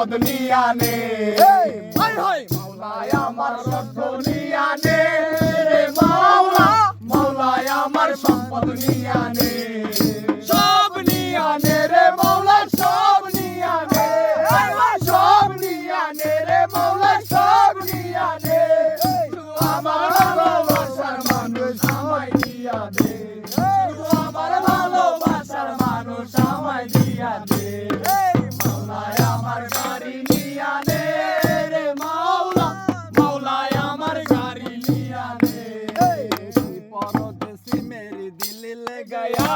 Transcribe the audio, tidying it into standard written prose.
সম্পদ নিয়া নে মাওলায় আমার স্বর্গ নিয়া নে রে মাওলা মাওলায় আমার সম্পদ নিয়া নে সব নিয়া নে রে মাওলা সব নিয়া নে সব নিয়া নে রে মাওলা সব নিয়া নে আমার ভালোবাসার মানুষ আমায় দিয়া দে আমার ভালোবাসার মানুষ আমায় দিয়া দে মাওলায় আমার গাড়ি নিয়া নে রে মাওলা মাওলায় আমার গাড়ি নিয়া নে পরদেশি মেরি দিল লে গয়া